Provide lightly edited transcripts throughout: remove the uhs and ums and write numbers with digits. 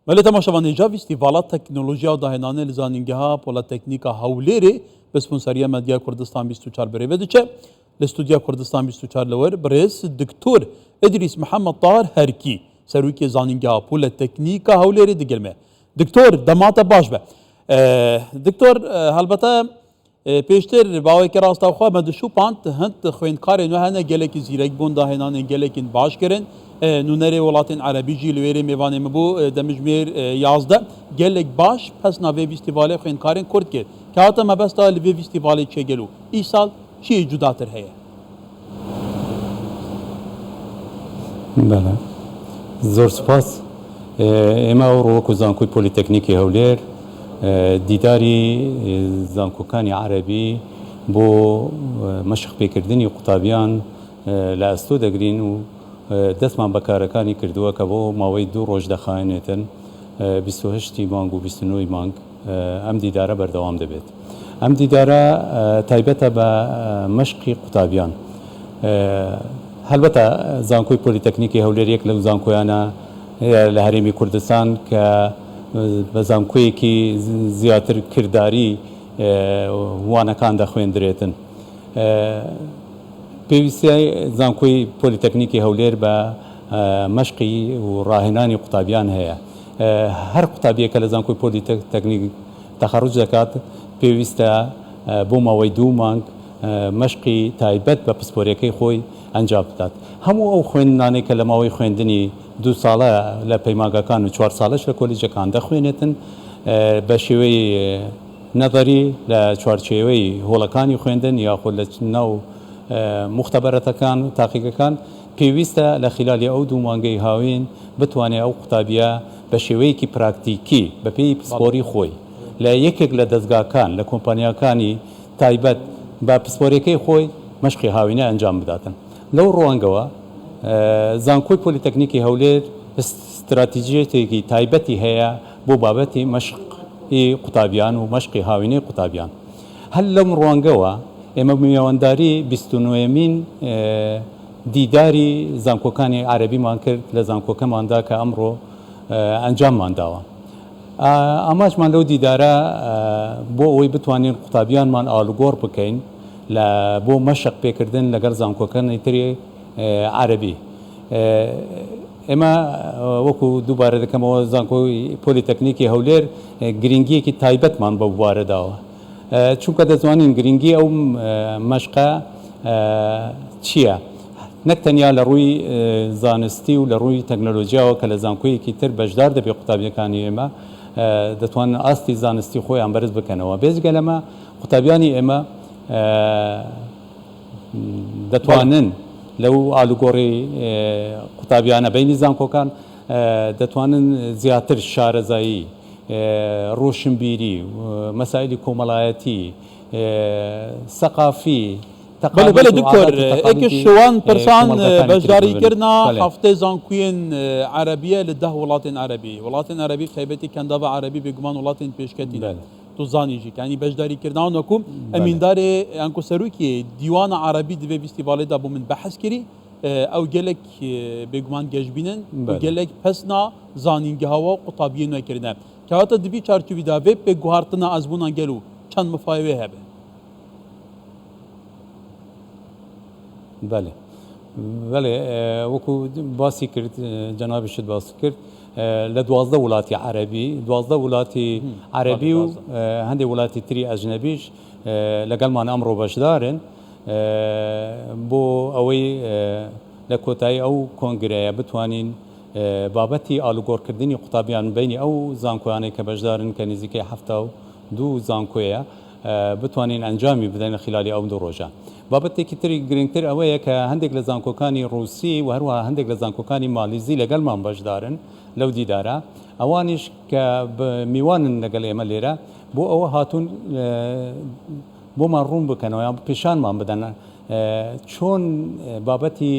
ولی تماشاوان جا فستیوالا تکنولوژیا و داهنانه لزانینگها پولاتکنیکا هولێرێ بە سپۆنسەریە مەدیا کوردستان 24 برێڤە دەچێ لە ستودیا کوردستان 24 لەوەر برێز دکتۆر ئیدریس محەممەد طاهر هەرکی سەرروکی زانینگها پولاتکنیکا هەولێرێ دگرمێ دکتۆر دەماتە باش بە دکتۆر هەلبەتە پێشتر باوێکی ڕاستەوخوا بە دشوپاند هەند خوێندکارێن و هەنە gelekî زیرەک بوون داهێنانên gelekîn baş kirin nûnerê welatên Erebî jî li wêrê mêvanê min bû demijmêr 11 gelek baş pesna vê fîstîvalê خوێندکارên Kurd kir ke hata mebesta li vê fîstîvalê çêgel û îsal çiyê cudatir heye بله زۆر سپاس ئێمە ئەو ڕۆوەکو زانکۆی پۆلیتەکنیکی هەولێر دیداری زانکۆکانی عەرەبی بۆ مەشق پێکردنی قوتابیان لە ئەستۆ دەگرین و دەستمان بەکارەکانی کردووە کە بۆ ماوەی 2 ڕۆژ دەخایەنێتن 28 مانگ و 29 مانگ ئەم دیدارە بەردەوام دەبێت ئەم دیدارە تایبەتە بە مەشقی قوتابیان هەلبەتە زانکۆی پۆلیتەکنیکی هەولێر یەک لەو زانکۆیانە لە هەرێمی کوردستان کە بە زانکۆیەکی زیاتر کردداری وانەکان دەخوێندرێتن پێویستە زانکۆی پۆلیتەکنیکی هەولێر بە مەشقی و ڕاهێنانی قوتابیان هەیە هەر قوتابیەکە لە زانکۆی پۆلیتەکنیک تەخەڕوج دەکات پێویستە بۆ ماوەی 2 مانگ مەشقی تایبەت بە پسپۆرەکەی خۆی ئەنجام بدات هەموو ئەو خوێندانێک کە لە ماوەی خوێندنی 2 ساڵە لە پەیماگەکان و 4 ساڵش لە کۆلیجەکان دەخوێنێتن بە شێوەی نەڤەری لە چوارچێوەی هۆڵەکانی خوێندن یاخۆ لە ناو مختبەرەتەکان و تاقیگەکان پێویستە لە خلالی ئەو 2 مانگەی هاوین بتوانێت ئەو قوتابیە بە شێوەیەکی پراکتیکی بە پێی پسپۆری خۆی لە یەکێک لە دەستگاکان لە کۆمپانیاکانی تایبەت بە پسپۆرەکەی خۆی مەشقی هاوینە ئەنجام بداتن لەو ڕوانگەوە زانکۆی پۆلیتەکنیکی هەولێر استراتیژیەتێکی تایبەتی هەیە بۆ بابەتی مەشقی قوتابیان و مەشقی هاوینەی قوتابیان هەر لەم ڕوانگەوە ئێمە میێوەنداری 29مین دیداری زانکۆکانی عەرەبیمان کرد لە زانکۆکەماندا کە ئەمڕۆ ئەنجاممان داوە ئاماژمان لەو دیدارە بۆ ئەوەی بتوانین قوتابیانمان ئالوگۆڕ بکەین لە بۆ مەشق پێکردن لەگەڵ زانکۆکانی تری عەرەبی ئێمە وەکو دووبارە دەکەمەوە زانکۆی پۆلیتەکنیکی هەولێر گرنگیەکی تایبەتمان بە بوارەداوە چونکە دەزانین گرنگی ئەو مەشقە چییە نەک تەنیا لە ڕووی زانستی و لە ڕووی تەکنۆلۆژیاوە کە لە زانکۆیەکی تر بەشدار دەبێت قوتابیەکانی ئێمە دەتوانن ئاستی زانستی خۆیان بەرز بکەنەوە بێجگە لەمە قوتابیانی ئێمە دەتوانن لەو ئالوگۆڕی قوتابیانە بینی زانکۆکان دەتوانن زیاتر شارەزایی ڕۆشنبیری مەسائلی کۆمەڵایەتی سەقافی بەڵێ دکتۆر ئێکە شوان پرسان بەشداریکردنا هەفتەی زانکوێن عەرەبیە لە 10 وڵاتên عەرەبی وڵاتên عەرەبی تایبەتی کەنداڤە عەرەبی بێگومان وڵاتên پێشکەتی تو زانیژی ینی بەشداریکردناون وەکوم ئەمیندارێ ئەنکۆ سەرروکی دیوانە عەرەبی دەبێ فیستیڤالێدا بۆ من بەحەس کردی ئەو gelek بێگومان گەشتبینن gelek pesna zanîngehawa qutabiyê nekirine kewata dibî çarçovîda vê pê guhartina ezbûnan gel û çend mifayê hebe بله بله وەکو باسی کرد جەنابیشت باسی کرد لە 12 وڵاتی عەرەبی 12 وڵاتی عەرەبی و هەندێک وڵاتی تری ئەژنەبیش لەگەڵمان ئەمڕۆ بەشدارن بۆ ئەوەی لە کۆتایی ئەو کۆنگرەیە بتوانین بابەتی ئالوگۆڕکردنی قوتابیان بینی ئەو زانکۆیانەی کە بەشدارن کە نزیکەی 72 زانکۆیە بتوانین ئەنجامی بدەین لە خلالی ئەو 2 ڕۆژە بابەتێکی تری گرنگتر ئەوەیە کە هەندێک لە زانکۆکانی ڕووسی و هەروەها هەندێک لە زانکۆکانی مالیزی لەگەڵمان بەشدارن لەو دیدارە ئەوانیش کە میوانن لەگەڵ ئێمە لێرە بۆ ئەوە هاتوون بۆمان ڕوون بکەنەوە یان پیشانمان بدەن چۆن بابەتی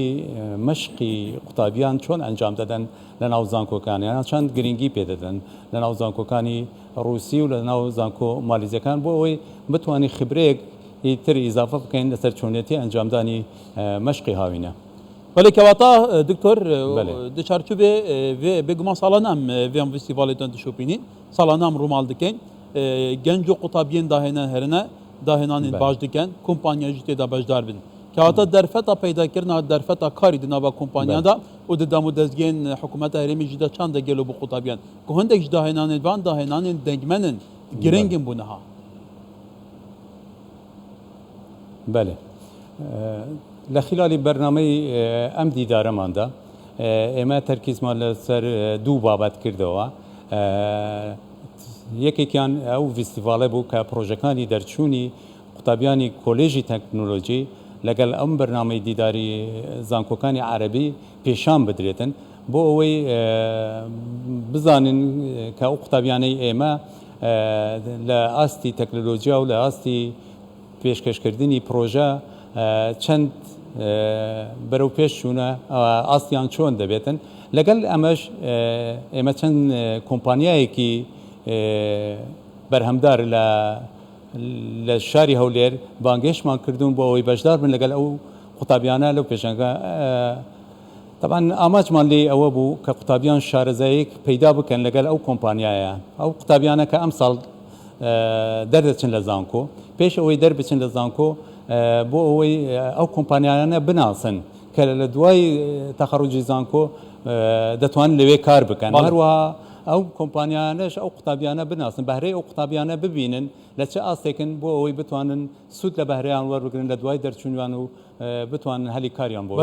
مەشقی قوتابیان چۆن ئەنجام دەدەن لە ناو زانکۆکانیان چەند گرنگی پێدەدەن لە ناو زانکۆکانی ڕووسی و لە ناو زانکۆ مالیزیەکان بۆ ئەوەی بتوانانی خبرەیەک تر ئیزافە بکەین لەسەر چۆنێتی ئەنجامدانی مەشقی هاوینە ولی کواتا دکتور بله. دچارچوبه و بگمان سالانم ویم فستیوالتان دشوپینین سالانم رومال دکن گنج و قطابین داهنه هرنه داهنان بله. باج دکن کمپانیا جیت دا بجدار بین کواتا درفتا پیدا کردن درفتا کاری دنا با کمپانیا دا و دامو دزگین حکومت هرمی جدا چند گلو بو قطابیان که هندش داهنان وان داهنان دنگمنن گرنگن بونها بله لخلال برنامه ام دیدارمان دا اما ترکیز مال سر دو بابت کرده و یکی کان او فستیواله بو که پروژکانی درچونی قطابیانی کالجی تکنولوژی لەگەڵ ئەم بەرنامەی دیداری زانکۆکانی عەرەبی پێشان بدرێتن بۆ ئەوەی بزانن کە ئەو قوتابیانەی ئێمە لە ئاستی تەکنۆلۆژیا و لە ئاستی پێشکەشکردنی پرۆژە چەند بەرەو پێش چوونە ئاستیان چۆن دەبێتن لەگەڵ ئەمەش ئێمە چەند کۆمپانیایەکی بەرهەمدار لە شاری هەولێر بانگێشمان کردوون بۆ ئەوەی بەشدار بن لەگەڵ ئەو قوتابیانە لەو پێشەنگە طبعا ئاماجمان لێ ئەوە بوو کە قوتابیان شارەزایەک پەیدا بکەن لەگەڵ ئەو کۆمپانیایە ئەو قوتابیانە کە ئەم ساڵ دەردەچن لە زانکۆ پێش ئەوەی دەربچن لە زانکۆ بۆ ئەوەی ئەو کۆمپانیانە بناسن کە لە دوای تەخەڕوجی زانکۆ دەتوانن لەوێ کار بکەن هەروەها ئەو کۆمپانیانەش ئەو قوتابیانە بناسن بەهرەی ئەو قوتابیانە ببینن لە چه ئاستێکن بۆ ئەوەی بتوانن سوود لە بەهرەیان وەربگرن لە دوای دەرچوونیان و بتوانن هەلی کاریان بۆ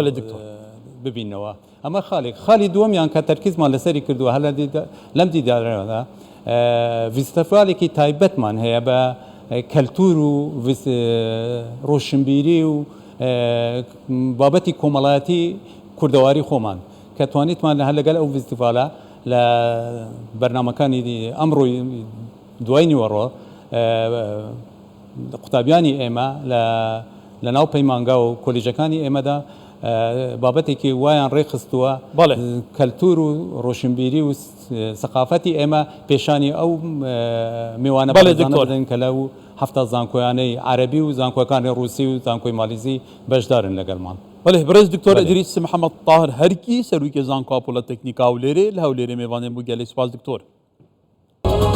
ببینەوە ئەمە خاڵی دووەمیان کە تەرکیزمان لەسەری کردووە هەر لەم دیدارەدا ڤیستەفالێکی تایبەتمان هەیە بە کەلتور و ڕۆشنبیری و بابەتی کۆمەڵایەتی کوردەواری خۆمان کە توانیتمان هەر لەگەڵ ئەو ڤیستیڤالە لە بەرنامەکانی ئەمڕۆی دوای نیوەڕۆ قوتابیانی ئێمە لە ناو پەیمانگا و کۆلیژەکانی ئێمەدا بابەتێکی وایان ڕێخستووە کەلتور و ڕۆشنبیری و سەقافەتی ئێمە پێشانی ئەو میوانە بدەن کە لەو هەفتە زانکۆیانەی عەرەبی و زانکۆیەکانی ڕووسی و زانکۆی مالیزی بەشدارن لەگەڵمان بله برز دکتور ادریس محمد طاهر هرکی سروی که زانکۆ پۆلە تەکنیکا هەولێرێ لە هەولێرێ میوانێن بوو گەلەی سپاس دکتۆر